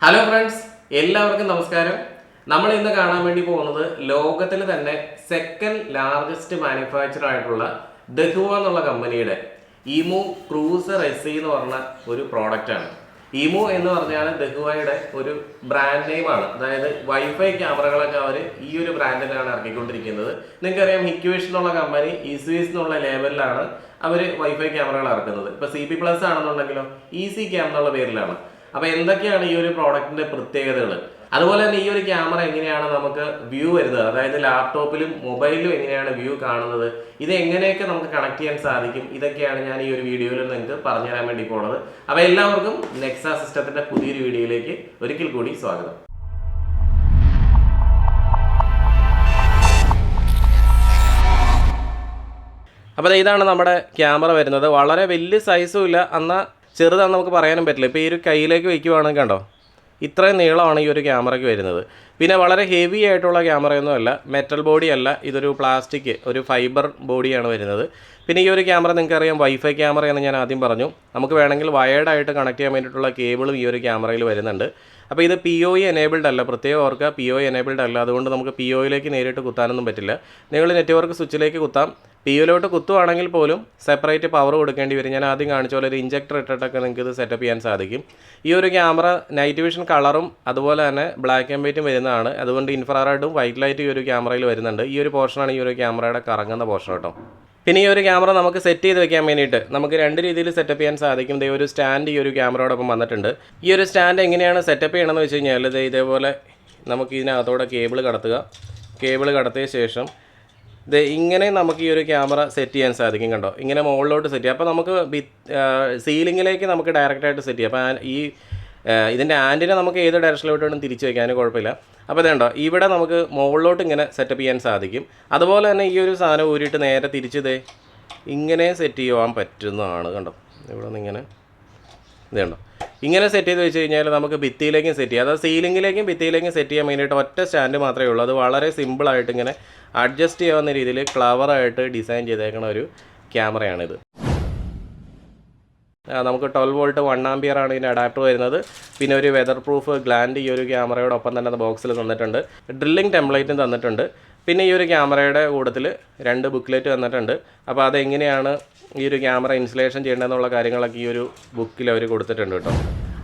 Hello friends, എല്ലാവർക്കും നമസ്കാരം. നമ്മൾ ഇന്ന് കാണാൻ വേണ്ടി പോകുന്നത് ലോകത്തിൽ തന്നെ സെക്കൻഡ് ലാർജസ്റ്റ് മാനുഫാക്ചർ ആയിട്ടുള്ള ദഹുവ എന്നുള്ള കമ്പനിയുടെ ഇമു ക്രൂസർ SE എന്ന് പറഞ്ഞ ഒരു പ്രോഡക്റ്റാണ്. ഇമു എന്ന് പറഞ്ഞാൽ ദഹുവയുടെ ഒരു ബ്രാൻഡ് നെയിമാണ്. അതായത് വൈഫൈ ക്യാമറകളൊക്കെ അവർ ഈ ഒരു ബ്രാൻഡിലാണ് ഇറക്കിക്കൊണ്ടിരിക്കുന്നത്. നിങ്ങൾക്കറിയാം, ഹിക്വിഷൻ എന്നുള്ള കമ്പനി ഇസ്വിസ് എന്നുള്ള ലേബലിലാണ് അവർ വൈഫൈ ക്യാമറകൾ ഇറക്കുന്നത്. ഇപ്പോൾ CP+ ആണെന്നുണ്ടെങ്കിലോ ഈസി ക്യാം എന്നുള്ള പേരിലാണ്. അപ്പോൾ എന്തൊക്കെയാണ് ഈ ഒരു പ്രോഡക്റ്റിന്റെ പ്രത്യേകതകൾ, അതുപോലെ തന്നെ ഈ ഒരു ക്യാമറ എങ്ങനെയാണ് നമുക്ക് വ്യൂ വരുന്നത്, അതായത് ലാപ്ടോപ്പിലും മൊബൈലിലും എങ്ങനെയാണ് വ്യൂ കാണുന്നത്, ഇത് എങ്ങനെയൊക്കെ നമുക്ക് കണക്ട് ചെയ്യാൻ സാധിക്കും, ഇതൊക്കെയാണ് ഞാൻ ഈ ഒരു വീഡിയോയിൽ നിങ്ങൾക്ക് പറഞ്ഞു തരാൻ വേണ്ടി പോകുന്നത്. അപ്പോൾ എല്ലാവർക്കും നെക്സ സിസ്റ്റത്തിന്റെ പുതിയൊരു വീഡിയോയിലേക്ക് ഒരിക്കൽ കൂടി സ്വാഗതം. അപ്പോൾ ഇതാണ് നമ്മുടെ ക്യാമറ വരുന്നത്. വളരെ വലിയ സൈസും ഇല്ല, എന്നാൽ ചെറുതാണെന്ന് നമുക്ക് പറയാനും പറ്റില്ല. ഇപ്പോൾ ഈ ഒരു കയ്യിലേക്ക് വയ്ക്കുവാണെങ്കിൽ കണ്ടോ, ഇത്രയും നീളമാണ് ഈ ഒരു ക്യാമറയ്ക്ക് വരുന്നത്. പിന്നെ വളരെ ഹെവി ആയിട്ടുള്ള ക്യാമറയൊന്നും അല്ല, മെറ്റൽ ബോഡി അല്ല, ഇതൊരു പ്ലാസ്റ്റിക് ഒരു ഫൈബർ ബോഡിയാണ് വരുന്നത്. പിന്നെ ഈ ഒരു ക്യാമറ നിങ്ങൾക്കറിയാം വൈഫൈ ക്യാമറയെന്ന് ഞാൻ ആദ്യം പറഞ്ഞു. നമുക്ക് വേണമെങ്കിൽ വയേർഡായിട്ട് കണക്ട് ചെയ്യാൻ വേണ്ടിയിട്ടുള്ള കേബിളും ഈ ഒരു ക്യാമറയിൽ വരുന്നുണ്ട്. അപ്പോൾ ഇത് PoE എനേബിൾഡ് അല്ല, പ്രത്യേകം ഓർക്കുക, PoE എനേബിൾഡ് അല്ല. അതുകൊണ്ട് നമുക്ക് PoEയിലേക്ക് നേരിട്ട് കുത്താനൊന്നും പറ്റില്ല. നിങ്ങൾ നെറ്റ്വർക്ക് സ്വിച്ചിലേക്ക് കുത്താം. PoEയിലോട്ട് കുത്തുവാണെങ്കിൽ പോലും സെപ്പറേറ്റ് പവർ കൊടുക്കേണ്ടി വരും. ഞാൻ ആദ്യം കാണിച്ച പോലെ ഒരു ഇഞ്ചക്ടർ ഇട്ടിട്ടൊക്കെ നിങ്ങൾക്ക് ഇത് സെറ്റപ്പ് ചെയ്യാൻ സാധിക്കും. ഈ ഒരു ക്യാമറ നൈറ്റ് വിഷൻ കളറും അതുപോലെ തന്നെ ബ്ലാക്ക് ആൻഡ് വൈറ്റും വരുന്നതാണ്. അതുകൊണ്ട് ഇൻഫ്രാറെഡും വൈറ്റ് ലൈറ്റും ഈ ഒരു ക്യാമറയിൽ വരുന്നുണ്ട്. ഈ ഒരു പോർഷനാണ് ഈ ഒരു ക്യാമറയുടെ കറങ്ങുന്ന പോർഷൻ കേട്ടോ. പിന്നെ ഈ ഒരു ക്യാമറ നമുക്ക് സെറ്റ് ചെയ്ത് വെക്കാൻ വേണ്ടിയിട്ട് നമുക്ക് രണ്ട് രീതിയിൽ സെറ്റപ്പ് ചെയ്യാൻ സാധിക്കും. ഒരു സ്റ്റാൻഡ് ഈ ഒരു ക്യാമറയോടൊപ്പം വന്നിട്ടുണ്ട്. ഈ ഒരു സ്റ്റാൻഡ് എങ്ങനെയാണ് സെറ്റപ്പ് ചെയ്യണമെന്ന് വെച്ച് കഴിഞ്ഞാൽ ഇതേപോലെ നമുക്ക് ഇതിനകത്തോടെ കേബിൾ കടത്തുക. കേബിൾ കടത്തിയ ശേഷം ഇങ്ങനെ നമുക്ക് ഈ ഒരു ക്യാമറ സെറ്റ് ചെയ്യാൻ സാധിക്കും. കണ്ടോ, ഇങ്ങനെ മുകളിലോട്ട് സെറ്റ് ചെയ്യാം. അപ്പോൾ നമുക്ക് സീലിങ്ങിലേക്ക് നമുക്ക് ഡയറക്റ്റായിട്ട് സെറ്റ് ചെയ്യാം. അപ്പോൾ ഇതിൻ്റെ ആൻറ്റിനെ നമുക്ക് ഏത് ഡയറക്ഷനിലോട്ട് വേണം തിരിച്ച് വയ്ക്കാനും കുഴപ്പമില്ല. അപ്പോൾ ഇതുണ്ടോ, ഇവിടെ നമുക്ക് മുകളിലോട്ട് ഇങ്ങനെ സെറ്റപ്പ് ചെയ്യാൻ സാധിക്കും. അതുപോലെ തന്നെ ഈ ഒരു സാധനം ഊരിയിട്ട് നേരെ തിരിച്ച് ഇങ്ങനെ സെറ്റ് ചെയ്യാൻ പറ്റുന്നതാണ്. കണ്ടോ, ഇവിടെ നിന്ന് ഇങ്ങനെ ഇതുണ്ടോ, ഇങ്ങനെ സെറ്റ് ചെയ്ത് വെച്ച് കഴിഞ്ഞാൽ നമുക്ക് ഭിത്തിയിലേക്കും സെറ്റ് ചെയ്യാം. അതായത് സീലിങ്ങിലേക്കും ഭിത്തിയിലേക്കും സെറ്റ് ചെയ്യാൻ വേണ്ടിയിട്ട് ഒറ്റ സ്റ്റാൻഡ് മാത്രമേ ഉള്ളൂ. അത് വളരെ സിമ്പിളായിട്ട് ഇങ്ങനെ അഡ്ജസ്റ്റ് ചെയ്യാവുന്ന രീതിയിൽ ക്ലവറായിട്ട് ഡിസൈൻ ചെയ്തേക്കുന്ന ഒരു ക്യാമറയാണിത്. നമുക്ക് 12 വോൾട്ട് 1 ആമ്പിയറാണ് ഇതിൻ്റെ അഡാപ്റ്റർ വരുന്നത്. പിന്നെ ഒരു വെതർ പ്രൂഫ് ഗ്ലാൻഡ് ഈ ഒരു ക്യാമറയോടൊപ്പം തന്നെ ബോക്സിൽ തന്നിട്ടുണ്ട്. ഡ്രില്ലിംഗ് ടെംപ്ലേറ്റും തന്നിട്ടുണ്ട്. പിന്നെ ഈ ഒരു ക്യാമറയുടെ കൂട്ടത്തിൽ 2 ബുക്ക്ലെറ്റ് തന്നിട്ടുണ്ട്. അപ്പോൾ അതെങ്ങനെയാണ് ഈ ഒരു ക്യാമറ ഇൻസ്റ്റലേഷൻ ചെയ്യേണ്ടതെന്നുള്ള കാര്യങ്ങളൊക്കെ ഈ ഒരു ബുക്കിൽ അവർ കൊടുത്തിട്ടുണ്ട് കേട്ടോ.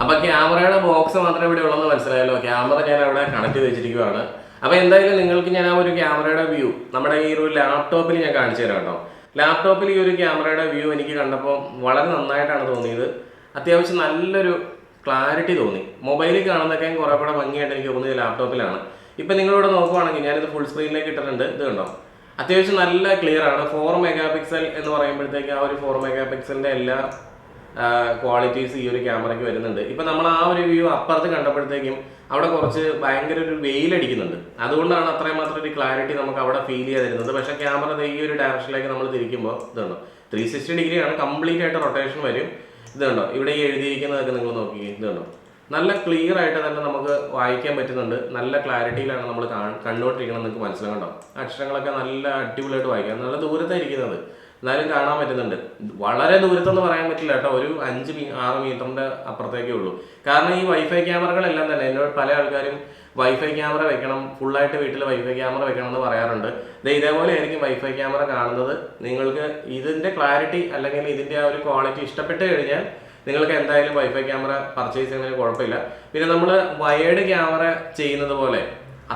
അപ്പോൾ ക്യാമറയുടെ ബോക്സ് മാത്രമേ ഇവിടെ ഉള്ളതെന്ന് മനസ്സിലായല്ലോ. ക്യാമറ ഞാൻ അവിടെ കണക്ട് ചെയ്ത് വെച്ചിരിക്കുകയാണ്. അപ്പോൾ എന്തായാലും നിങ്ങൾക്ക് ഞാൻ ആ ഒരു ക്യാമറയുടെ വ്യൂ നമ്മുടെ ഈ ഒരു ലാപ്ടോപ്പിൽ ഞാൻ കാണിച്ചു തരാം കേട്ടോ. ലാപ്ടോപ്പിൽ ഈ ഒരു ക്യാമറയുടെ വ്യൂ എനിക്ക് കണ്ടപ്പോൾ വളരെ നന്നായിട്ടാണ് തോന്നിയത്. അത്യാവശ്യം നല്ലൊരു ക്ലാരിറ്റി തോന്നി. മൊബൈലിൽ കാണുന്നതൊക്കെ കുറേ കൂടെ ഭംഗിയായിട്ട് എനിക്ക് തോന്നിയത് ലാപ്ടോപ്പിലാണ്. ഇപ്പം നിങ്ങളിവിടെ നോക്കുവാണെങ്കിൽ ഞാനിത് ഫുൾ സ്ക്രീനിലേക്ക് ഇട്ടിട്ടുണ്ട്. ഇത് കണ്ടോ, അത്യാവശ്യം നല്ല ക്ലിയർ ആണ്. 4 മെഗാപിക്സൽ എന്ന് പറയുമ്പോഴത്തേക്ക് ആ ഒരു 4 മെഗാപിക്സലിൻ്റെ എല്ലാ ക്വാളിറ്റീസ് ഈ ഒരു ക്യാമറയ്ക്ക് വരുന്നുണ്ട്. ഇപ്പം നമ്മൾ ആ ഒരു വ്യൂ അപ്പുറത്ത് കണ്ടപ്പോഴത്തേക്കും അവിടെ കുറച്ച് ഭയങ്കര ഒരു വെയിലടിക്കുന്നുണ്ട്. അതുകൊണ്ടാണ് അത്രയും മാത്രം ഒരു ക്ലാരിറ്റി നമുക്ക് അവിടെ ഫീൽ ചെയ്തിരുന്നത്. പക്ഷേ ക്യാമറ ഈ ഒരു ഡയറക്ഷനിലേക്ക് നമ്മൾ തിരിക്കുമ്പോൾ ഇതുണ്ടോ, 360 ഡിഗ്രിയാണ്, കംപ്ലീറ്റ് ആയിട്ട് റൊട്ടേഷൻ വരും. ഇതുണ്ടോ, ഇവിടെ ഈ എഴുതിയിരിക്കുന്നതൊക്കെ നിങ്ങൾ നോക്കി, ഇതുണ്ടോ, നല്ല ക്ലിയർ ആയിട്ട് തന്നെ നമുക്ക് വായിക്കാൻ പറ്റുന്നുണ്ട്. നല്ല ക്ലാരിറ്റിയിലാണ് നമ്മൾ കണ്ടുകൊണ്ടിരിക്കണം. നിങ്ങൾക്ക് മനസ്സിലാകണ്ടോ, അക്ഷരങ്ങളൊക്കെ നല്ല അടിപൊളിയായിട്ട് വായിക്കാം. നല്ല ദൂരത്തായിരിക്കുന്നത്, എന്നാലും കാണാൻ പറ്റുന്നുണ്ട്. വളരെ ദൂരത്തെന്ന് പറയാൻ പറ്റില്ല കേട്ടോ, ഒരു 5-6 മീറ്ററിൻ്റെ അപ്പുറത്തേക്കേ ഉള്ളൂ. കാരണം ഈ വൈഫൈ ക്യാമറകളെല്ലാം തന്നെ എന്നോട് പല ആൾക്കാരും വൈഫൈ ക്യാമറ വെക്കണം, ഫുള്ളായിട്ട് വീട്ടിൽ വൈഫൈ ക്യാമറ വെക്കണം എന്ന് പറയാറുണ്ട്. ഇതേപോലെ ആയിരിക്കും വൈഫൈ ക്യാമറ കാണുന്നത്. നിങ്ങൾക്ക് ഇതിൻ്റെ ക്ലാരിറ്റി അല്ലെങ്കിൽ ഇതിൻ്റെ ആ ഒരു ക്വാളിറ്റി ഇഷ്ടപ്പെട്ട് കഴിഞ്ഞാൽ നിങ്ങൾക്ക് എന്തായാലും വൈഫൈ ക്യാമറ പർച്ചേസ് ചെയ്യുന്നതിന് കുഴപ്പമില്ല. പിന്നെ നമ്മൾ വയേർഡ് ക്യാമറ ചെയ്യുന്നത് പോലെ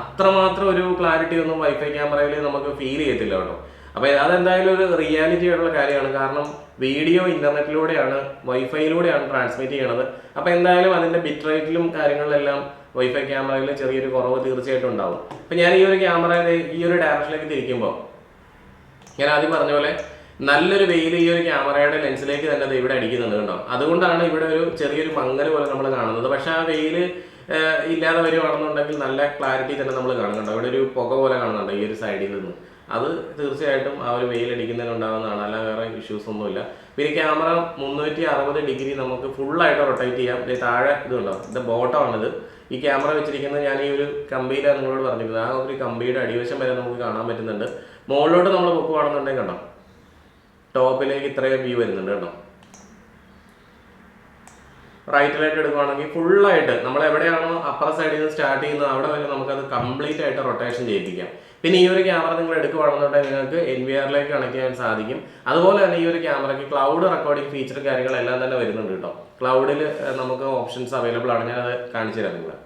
അത്രമാത്രം ഒരു ക്ലാരിറ്റി ഒന്നും വൈഫൈ ക്യാമറയിൽ നമുക്ക് ഫീൽ ചെയ്യത്തില്ല കേട്ടോ. അപ്പോൾ അതെന്തായാലും ഒരു റിയാലിറ്റി ആയിട്ടുള്ള കാര്യമാണ്. കാരണം വീഡിയോ ഇൻ്റർനെറ്റിലൂടെയാണ്, വൈഫൈയിലൂടെയാണ് ട്രാൻസ്മിറ്റ് ചെയ്യണത്. അപ്പോൾ എന്തായാലും അതിൻ്റെ ബിറ്റ് റേറ്റിലും കാര്യങ്ങളിലെല്ലാം വൈഫൈ ക്യാമറയിൽ ചെറിയൊരു കുറവ് തീർച്ചയായിട്ടും ഉണ്ടാവും. അപ്പോൾ ഞാൻ ഈ ഒരു ക്യാമറ ഈ ഒരു ഡയറക്ഷനിലേക്ക് തിരിക്കുമ്പോൾ ഞാൻ ആദ്യം പറഞ്ഞ പോലെ നല്ലൊരു വെയിൽ ഈ ഒരു ക്യാമറയുടെ ലെൻസിലേക്ക് തന്നെ ഇവിടെ അടിക്കുന്നുണ്ട് കേട്ടോ. അതുകൊണ്ടാണ് ഇവിടെ ഒരു ചെറിയൊരു മങ്ങൽ പോലെ നമ്മൾ കാണുന്നത്. പക്ഷേ ആ വെയിൽ ഇല്ലാതെ വരുവാണെന്നുണ്ടെങ്കിൽ നല്ല ക്ലാരിറ്റി തന്നെ നമ്മൾ കാണുന്നുണ്ട്. അവിടെ ഒരു പുക പോലെ കാണുന്നുണ്ട് ഈ ഒരു സൈഡിൽ നിന്ന്. അത് തീർച്ചയായിട്ടും ആ ഒരു വെയിലടിക്കുന്നതിനുണ്ടാകുന്നതാണ്, അല്ല വേറെ ഇഷ്യൂസ് ഒന്നുമില്ല. പിന്നെ ക്യാമറ 360 ഡിഗ്രി നമുക്ക് ഫുള്ളായിട്ട് റൊട്ടേറ്റ് ചെയ്യാം. താഴെ ഇതുണ്ടോ, ഇത് ബോട്ടമാണിത്. ഈ ക്യാമറ വെച്ചിരിക്കുന്നത് ഞാൻ ഈ ഒരു കമ്പിയിലാണ് നിങ്ങളോട് പറഞ്ഞിരുന്നത്. ആ ഒരു കമ്പിയുടെ അടിവശം വരെ നമുക്ക് കാണാൻ പറ്റുന്നുണ്ട്. മുകളിലോട്ട് നമ്മൾ പൊക്കുവാണെന്നുണ്ടെങ്കിൽ കണ്ടോ, ടോപ്പിലേക്ക് ഇത്രയും വ്യൂ വരുന്നുണ്ട് കേട്ടോ. റൈറ്റിലായിട്ട് എടുക്കുകയാണെങ്കിൽ ഫുള്ളായിട്ട് നമ്മൾ എവിടെയാണോ അപ്പർ സൈഡിൽ നിന്ന് സ്റ്റാർട്ട് ചെയ്യുന്ന അവിടെ വരെ നമുക്കത് കംപ്ലീറ്റ് ആയിട്ട് റൊട്ടേഷൻ ചെയ്യിപ്പിക്കാം. പിന്നെ ഈ ഒരു ക്യാമറ നിങ്ങൾ എടുക്കുകയാണെന്നുണ്ടെങ്കിൽ നിങ്ങൾക്ക് NVR കണക്ട് ചെയ്യാൻ സാധിക്കും. അതുപോലെ തന്നെ ഈ ഒരു ക്യാമറയ്ക്ക് ക്ലൗഡ് റെക്കോർഡിംഗ് ഫീച്ചർ കാര്യങ്ങളെല്ലാം തന്നെ വരുന്നുണ്ട് കേട്ടോ. ക്ലൗഡിൽ നമുക്ക് ഓപ്ഷൻസ് അവൈലബിൾ ആണ്, ഞാനത് കാണിച്ചു തരാം നിങ്ങൾ.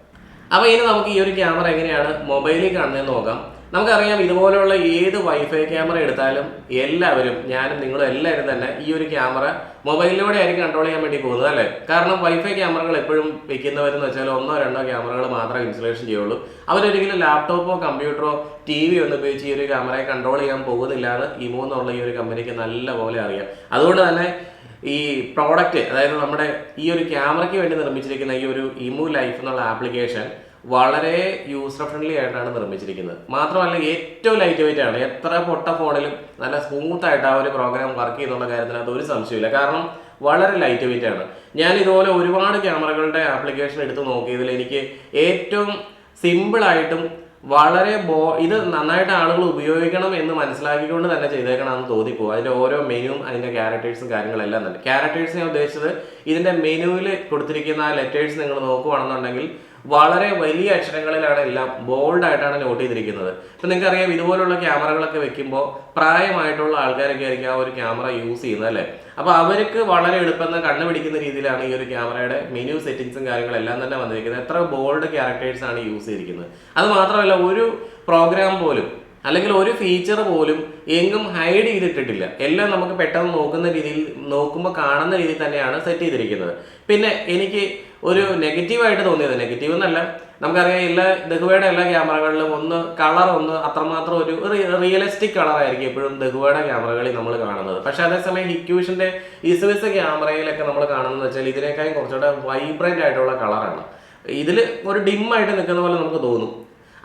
അപ്പോൾ ഇനി നമുക്ക് ഈ ഒരു ക്യാമറ എങ്ങനെയാണ് മൊബൈലിൽ കാണുന്നതെന്ന് നോക്കാം. നമുക്കറിയാം ഇതുപോലെയുള്ള ഏത് വൈഫൈ ക്യാമറ എടുത്താലും എല്ലാവരും, ഞാനും നിങ്ങളും എല്ലാവരും തന്നെ ഈ ഒരു ക്യാമറ മൊബൈലിലൂടെ ആയിരിക്കും കൺട്രോൾ ചെയ്യാൻ വേണ്ടി പോകുന്നത് അല്ലേ. കാരണം വൈഫൈ ക്യാമറകൾ എപ്പോഴും വെക്കുന്നവരെന്ന് വെച്ചാൽ 1-2 ക്യാമറകൾ മാത്രമേ ഇൻസ്റ്റലേഷൻ ചെയ്യുള്ളൂ. അവരൊരിക്കലും ലാപ്ടോപ്പോ കമ്പ്യൂട്ടറോ TV ഒന്നും ഉപയോഗിച്ച് ഈ ഒരു ക്യാമറയെ കൺട്രോൾ ചെയ്യാൻ പോകുന്നില്ല എന്ന് ഇമോ എന്നുള്ള ഈ ഒരു കമ്പനിക്ക് നല്ല പോലെ അറിയാം. അതുകൊണ്ട് തന്നെ ഈ പ്രോഡക്റ്റ്, അതായത് നമ്മുടെ ഈ ഒരു ക്യാമറയ്ക്ക് വേണ്ടി നിർമ്മിച്ചിരിക്കുന്ന ഈ ഒരു ഇമു ലൈഫ് എന്നുള്ള ആപ്ലിക്കേഷൻ വളരെ യൂസർ ഫ്രണ്ട്ലി ആയിട്ടാണ് നിർമ്മിച്ചിരിക്കുന്നത്. മാത്രമല്ല ഏറ്റവും ലൈറ്റ് വെയിറ്റ് ആണ്. എത്ര പൊട്ട ഫോണിലും നല്ല സ്മൂത്ത് ആയിട്ട് ആ ഒരു പ്രോഗ്രാം വർക്ക് ചെയ്യുന്നുള്ള കാര്യത്തിൽ അത് ഒരു സംശയമില്ല. കാരണം വളരെ ലൈറ്റ് വെയിറ്റ് ആണ്. ഞാൻ ഇതുപോലെ ഒരുപാട് ക്യാമറകളുടെ ആപ്ലിക്കേഷൻ എടുത്ത് നോക്കിയതിൽ എനിക്ക് ഏറ്റവും സിമ്പിളായിട്ടും വളരെ ഇത് നന്നായിട്ട് ആളുകൾ ഉപയോഗിക്കണം എന്ന് മനസ്സിലാക്കിക്കൊണ്ട് തന്നെ ചെയ്തേക്കണമെന്ന് തോന്നിപ്പോകും. അതിൻ്റെ ഓരോ മെനുവും അതിൻ്റെ ക്യാരക്ടേഴ്സും കാര്യങ്ങളെല്ലാം തന്നെ. ക്യാരക്ടേഴ്സ് ഞാൻ ഉദ്ദേശിച്ചത് ഇതിൻ്റെ മെനുവിൽ കൊടുത്തിരിക്കുന്ന ആ ലെറ്റേഴ്സ് നിങ്ങൾ നോക്കുകയാണെന്നുണ്ടെങ്കിൽ വളരെ വലിയ അക്ഷരങ്ങളിലാണ് എല്ലാം ബോൾഡായിട്ടാണ് നോട്ട് ചെയ്തിരിക്കുന്നത്. ഇപ്പം നിങ്ങൾക്കറിയാം ഇതുപോലുള്ള ക്യാമറകളൊക്കെ വെക്കുമ്പോൾ പ്രായമായിട്ടുള്ള ആൾക്കാരൊക്കെ ആയിരിക്കും ആ ഒരു ക്യാമറ യൂസ് ചെയ്യുന്നത് അല്ലേ. അപ്പോൾ അവർക്ക് വളരെ എളുപ്പം കണ്ടുപിടിക്കുന്ന രീതിയിലാണ് ഈ ഒരു ക്യാമറയുടെ മെനു സെറ്റിങ്സും കാര്യങ്ങളെല്ലാം തന്നെ വന്നിരിക്കുന്നത്. എത്ര ബോൾഡ് ക്യാരക്ടേഴ്സാണ് യൂസ് ചെയ്തിരിക്കുന്നത്. അത് മാത്രമല്ല ഒരു പ്രോഗ്രാം പോലും അല്ലെങ്കിൽ ഒരു ഫീച്ചർ പോലും എങ്ങും ഹൈഡ് ചെയ്തിട്ടിട്ടില്ല. എല്ലാം നമുക്ക് പെട്ടെന്ന് നോക്കുന്ന രീതിയിൽ, നോക്കുമ്പോൾ കാണുന്ന രീതിയിൽ തന്നെയാണ് സെറ്റ് ചെയ്തിരിക്കുന്നത്. പിന്നെ എനിക്ക് ഒരു നെഗറ്റീവായിട്ട് തോന്നിയത്, നെഗറ്റീവ് എന്നല്ല, നമുക്കറിയാം ദഹുവയുടെ എല്ലാ ക്യാമറകളിലും കളർ അത്രമാത്രം ഒരു റിയലിസ്റ്റിക് കളറായിരിക്കും എപ്പോഴും ദഹുവയുടെ ക്യാമറകളിൽ നമ്മൾ കാണുന്നത്. പക്ഷെ അതേസമയം ഹിക്യൂഷൻ്റെ ഇസ്വിസ് ക്യാമറയിലൊക്കെ നമ്മൾ കാണുന്നത് വെച്ചാൽ ഇതിനേക്കാളും കുറച്ചുകൂടെ വൈബ്രൻ്റ് ആയിട്ടുള്ള കളറാണ്. ഇതിൽ ഒരു ഡിമ്മായിട്ട് നിൽക്കുന്ന പോലെ നമുക്ക് തോന്നും.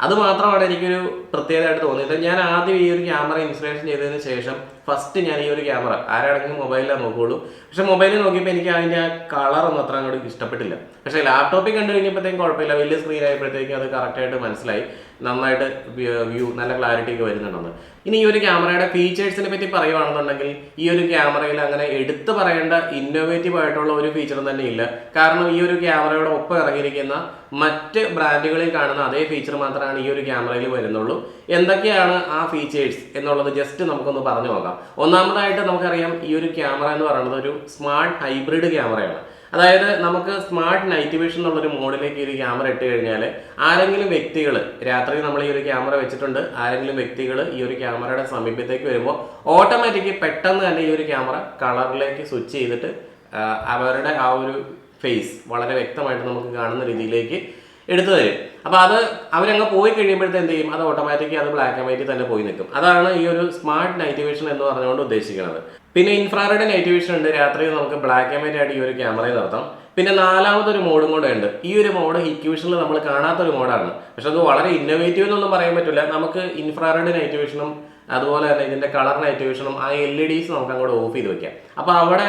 അത് മാത്രമാണ് എനിക്കൊരു പ്രത്യേകതയായിട്ട് തോന്നിയത്. ഞാൻ ആദ്യം ഈ ഒരു ക്യാമറ ഇൻസ്റ്റലേഷൻ ചെയ്തതിന് ശേഷം ഫസ്റ്റ് ഞാൻ ഈ ഒരു ക്യാമറ ആരാണെങ്കിലും മൊബൈലിലാണ് നോക്കുകയുള്ളൂ. പക്ഷേ മൊബൈലിൽ നോക്കിയപ്പോൾ എനിക്ക് അതിൻ്റെ ആ കളറൊന്നും അത്ര അങ്ങോട്ട് ഇഷ്ടപ്പെട്ടില്ല. പക്ഷേ ലാപ്ടോപ്പിൽ കണ്ടു കഴിഞ്ഞപ്പോഴത്തേക്കും കുഴപ്പമില്ല, വലിയ സ്ക്രീൻ ആയപ്പോഴത്തേക്കും അത് കറക്റ്റായിട്ട് മനസ്സിലായി, നന്നായിട്ട് വ്യൂ നല്ല ക്ലാരിറ്റി ഒക്കെ വരുന്നുണ്ടെന്ന്. ഇനി ഈ ഒരു ക്യാമറയുടെ ഫീച്ചേഴ്സിനെ പറ്റി പറയുകയാണെന്നുണ്ടെങ്കിൽ ഈ ഒരു ക്യാമറയിൽ അങ്ങനെ എടുത്തു പറയേണ്ട ഇന്നോവേറ്റീവ് ആയിട്ടുള്ള ഒരു ഫീച്ചറും തന്നെ ഇല്ല. കാരണം ഈ ഒരു ക്യാമറയുടെ ഒപ്പം ഇറങ്ങിയിരിക്കുന്ന മറ്റ് ബ്രാൻഡുകളിൽ കാണുന്ന അതേ ഫീച്ചർ മാത്രമാണ് ഈ ഒരു ക്യാമറയിൽ വരുന്നുള്ളൂ. എന്തൊക്കെയാണ് ആ ഫീച്ചേഴ്സ് എന്നുള്ളത് ജസ്റ്റ് നമുക്കൊന്ന് പറഞ്ഞു നോക്കാം. ഒന്നാമതായിട്ട് നമുക്കറിയാം ഈ ഒരു ക്യാമറ എന്ന് പറയുന്നത് ഒരു സ്മാർട്ട് ഹൈബ്രിഡ് ക്യാമറയാണ്. അതായത് നമുക്ക് സ്മാർട്ട് നൈറ്റ് വിഷൻ എന്നുള്ളൊരു മോഡിലേക്ക് ഈ ഒരു ക്യാമറ ഇട്ട് കഴിഞ്ഞാൽ ആരെങ്കിലും വ്യക്തികൾ, രാത്രി നമ്മൾ ഈ ഒരു ക്യാമറ വെച്ചിട്ടുണ്ട്, ആരെങ്കിലും വ്യക്തികൾ ഈ ഒരു ക്യാമറയുടെ സമീപത്തേക്ക് വരുമ്പോൾ ഓട്ടോമാറ്റിക് പെട്ടെന്ന് തന്നെ ഈ ഒരു ക്യാമറ കളറിലേക്ക് സ്വിച്ച് ചെയ്തിട്ട് അവരുടെ ആ ഒരു ഫേസ് വളരെ വ്യക്തമായിട്ട് നമുക്ക് കാണുന്ന രീതിയിലേക്ക് എടുത്തു തരും. അപ്പോൾ അത് അവരങ്ങ് പോയി കഴിയുമ്പോഴത്തെ എന്ത് ചെയ്യും, അത് ഓട്ടോമാറ്റിക്കലി അത് ബ്ലാക്ക് ആൻഡ് വൈറ്റ് തന്നെ പോയി നിൽക്കും. അതാണ് ഈ ഒരു സ്മാർട്ട് നൈറ്റ് വിഷൻ എന്ന് പറഞ്ഞുകൊണ്ട് ഉദ്ദേശിക്കുന്നത്. പിന്നെ ഇൻഫ്രാറെഡ് നൈറ്റ് വിഷൻ ഉണ്ട്, രാത്രി നമുക്ക് ബ്ലാക്ക് ആൻഡ് വൈറ്റ് ആയിട്ട് ഈ ഒരു ക്യാമറയിൽ നടത്താം. പിന്നെ നാലാമതൊരു മോഡും കൂടെ ഉണ്ട്. ഈ ഒരു മോഡ് ഹിക്യൂഷനിൽ നമ്മൾ കാണാത്തൊരു മോഡാണ്. പക്ഷെ അത് വളരെ ഇന്നോവേറ്റീവ് എന്നൊന്നും പറയാൻ പറ്റില്ല. നമുക്ക് ഇൻഫ്രാറെഡ് നൈറ്റ് വിഷനും അതുപോലെ തന്നെ ഇതിൻ്റെ കളർ നൈറ്റ് വിഷനും ആ LEDs നമുക്ക് അങ്ങോട്ട് ഓഫ് ചെയ്ത് വെക്കാം. അപ്പോൾ അവിടെ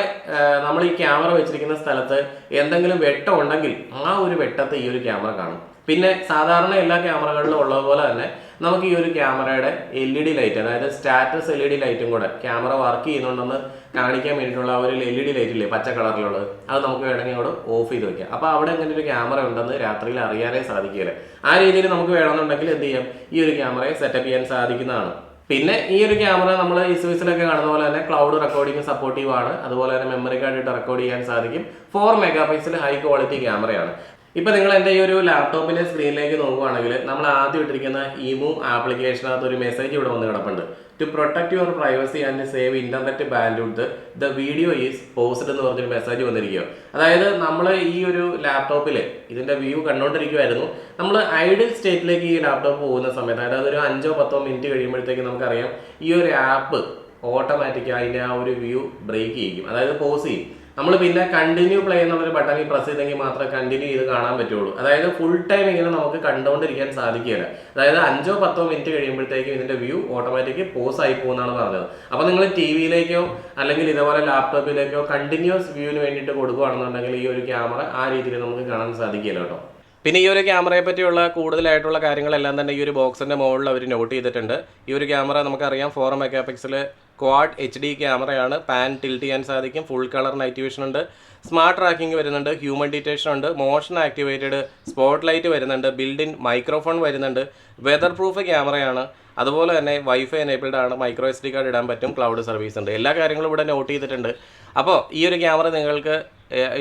നമ്മൾ ഈ ക്യാമറ വെച്ചിരിക്കുന്ന സ്ഥലത്ത് എന്തെങ്കിലും വെട്ടം ഉണ്ടെങ്കിൽ ആ ഒരു വെട്ടത്ത് ഈ ഒരു ക്യാമറ കാണും. പിന്നെ സാധാരണ എല്ലാ ക്യാമറകളിലും ഉള്ളതുപോലെ തന്നെ നമുക്ക് ഈ ഒരു ക്യാമറയുടെ LED ലൈറ്റ്, അതായത് സ്റ്റാറ്റസ് LED ലൈറ്റും കൂടെ ക്യാമറ വർക്ക് ചെയ്യുന്നുണ്ടെന്ന് കാണിക്കാൻ വേണ്ടിയിട്ടുള്ള ഒരു LED ലൈറ്റ് ഇല്ലേ പച്ച കളറിലുള്ളത്, അത് നമുക്ക് വേണമെങ്കിൽ അവിടെ ഓഫ് ചെയ്ത് വെക്കാം. അപ്പോൾ അവിടെ അങ്ങനെ ഒരു ക്യാമറ ഉണ്ടെന്ന് രാത്രിയിൽ അറിയാനേ സാധിക്കില്ല. ആ രീതിയിൽ നമുക്ക് വേണമെന്നുണ്ടെങ്കിൽ എന്ത് ചെയ്യാം, ഈ ഒരു ക്യാമറയെ സെറ്റപ്പ് ചെയ്യാൻ സാധിക്കുന്നതാണ്. പിന്നെ ഈ ഒരു ക്യാമറ നമ്മൾ ഇസ്വിസിലൊക്കെ കാണുന്ന പോലെ തന്നെ ക്ലൗഡ് റെക്കോർഡിംഗ് സപ്പോർട്ടീവ് ആണ്. അതുപോലെ തന്നെ മെമ്മറി കാർഡ് ഇട്ട് റെക്കോർഡ് ചെയ്യാൻ സാധിക്കും. 4 MP ഹൈ ക്വാളിറ്റി ക്യാമറയാണ്. ഇപ്പോൾ നിങ്ങൾ എൻ്റെ ഈ ഒരു ലാപ്ടോപ്പിൻ്റെ സ്ക്രീനിലേക്ക് നോക്കുകയാണെങ്കിൽ നമ്മൾ ആദ്യം ഇട്ടിരിക്കുന്ന ഇമു ആപ്ലിക്കേഷനകത്ത് ഒരു മെസ്സേജ് ഇവിടെ വന്ന് കിടപ്പുണ്ട്. To protect your privacy and save internet bandwidth the video is paused എന്ന് പറഞ്ഞൊരു മെസ്സേജ് വന്നിരിക്കുക. അതായത് നമ്മൾ ഈ ഒരു ലാപ്ടോപ്പിൽ ഇതിൻ്റെ വ്യൂ കണ്ടുകൊണ്ടിരിക്കുമായിരുന്നു. നമ്മൾ ഐഡിൽ സ്റ്റേറ്റിലേക്ക് ഈ ലാപ്ടോപ്പ് പോകുന്ന സമയത്ത്, അതായത് ഒരു 5-10 മിനിറ്റ് കഴിയുമ്പോഴത്തേക്ക് നമുക്കറിയാം ഈ ഒരു ആപ്പ് ഓട്ടോമാറ്റിക് അതിൻ്റെ ആ ഒരു വ്യൂ ബ്രേക്ക് ചെയ്യും, അതായത് പോസ് ചെയ്യും. നമ്മൾ പിന്നെ കണ്ടിന്യൂ പ്ലേ എന്നുള്ളൊരു ബട്ടണിൽ പ്രസ് ചെയ്തെങ്കിൽ മാത്രമേ കണ്ടിന്യൂ ചെയ്ത് കാണാൻ പറ്റുള്ളൂ. അതായത് ഫുൾ ടൈം ഇങ്ങനെ നമുക്ക് കണ്ടുകൊണ്ടിരിക്കാൻ സാധിക്കില്ല. അതായത് 5-10 മിനിറ്റ് കഴിയുമ്പോഴത്തേക്കും ഇതിൻ്റെ വ്യൂ ഓട്ടോമാറ്റിക് പോസ് ആയി പോകുന്നതാണ് പറഞ്ഞത്. അപ്പോൾ നിങ്ങൾ TV-യിലേക്കോ അല്ലെങ്കിൽ ഇതേപോലെ ലാപ്ടോപ്പിലേക്കോ കണ്ടിന്യൂസ് വ്യൂവിന് വേണ്ടിയിട്ട് കൊടുക്കുകയാണെന്നുണ്ടെങ്കിൽ ഈ ഒരു ക്യാമറ ആ രീതിയിൽ നമുക്ക് കാണാൻ സാധിക്കില്ല കേട്ടോ. പിന്നെ ഈ ഒരു ക്യാമറയെ പറ്റിയുള്ള കൂടുതലായിട്ടുള്ള കാര്യങ്ങളെല്ലാം തന്നെ ഈ ഒരു ബോക്സിൻ്റെ മുകളിൽ അവർ നോട്ട് ചെയ്തിട്ടുണ്ട്. ഈ ഒരു ക്യാമറ നമുക്കറിയാം 4 MP ക്വാഡ് HD ക്യാമറയാണ്. പാൻ ടിൽറ്റ് ചെയ്യാൻ സാധിക്കും. ഫുൾ കളർ നൈറ്റ് വിഷൻ ഉണ്ട്. സ്മാർട്ട് ട്രാക്കിംഗ് വരുന്നുണ്ട്. ഹ്യൂമൻ ഡിറ്റക്ഷൻ ഉണ്ട്. മോഷൻ ആക്ടിവേറ്റഡ് സ്പോട്ട് ലൈറ്റ് വരുന്നുണ്ട്. ബിൽഡ് ഇൻ മൈക്രോഫോൺ വരുന്നുണ്ട്. വെതർ പ്രൂഫ് ക്യാമറയാണ്. അതുപോലെ തന്നെ വൈഫൈ എനേബിൾഡ് ആണ്. മൈക്രോ SD കാർഡ് ഇടാൻ പറ്റും. ക്ലൗഡ് സർവീസ് ഉണ്ട്. എല്ലാ കാര്യങ്ങളും ഇവിടെ നോട്ട് ചെയ്തിട്ടുണ്ട്. അപ്പോൾ ഈ ഒരു ക്യാമറ നിങ്ങൾക്ക്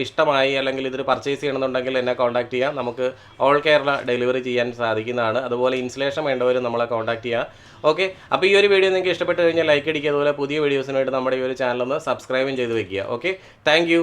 ഇഷ്ടമായി അല്ലെങ്കിൽ ഇതിൽ പർച്ചേസ് ചെയ്യണമെന്നുണ്ടെങ്കിൽ എന്നെ കോൺടാക്ട് ചെയ്യാം. നമുക്ക് ഓൾ കേരള ഡെലിവറി ചെയ്യാൻ സാധിക്കുന്നതാണ്. അതുപോലെ ഇൻസ്റ്റലേഷൻ വേണ്ടവർ നമ്മളെ കോൺടാക്ട് ചെയ്യാം. ഓക്കെ, അപ്പോൾ ഈ ഒരു വീഡിയോ നിങ്ങൾക്ക് ഇഷ്ടപ്പെട്ട് കഴിഞ്ഞാൽ ലൈക്ക് അടിക്കുക. അതുപോലെ പുതിയ വീഡിയോസിനായിട്ട് നമ്മുടെ ഈ ഒരു ചാനൽ ഒന്ന് സബ്സ്ക്രൈബും ചെയ്ത് വെക്കുക. Okay, thank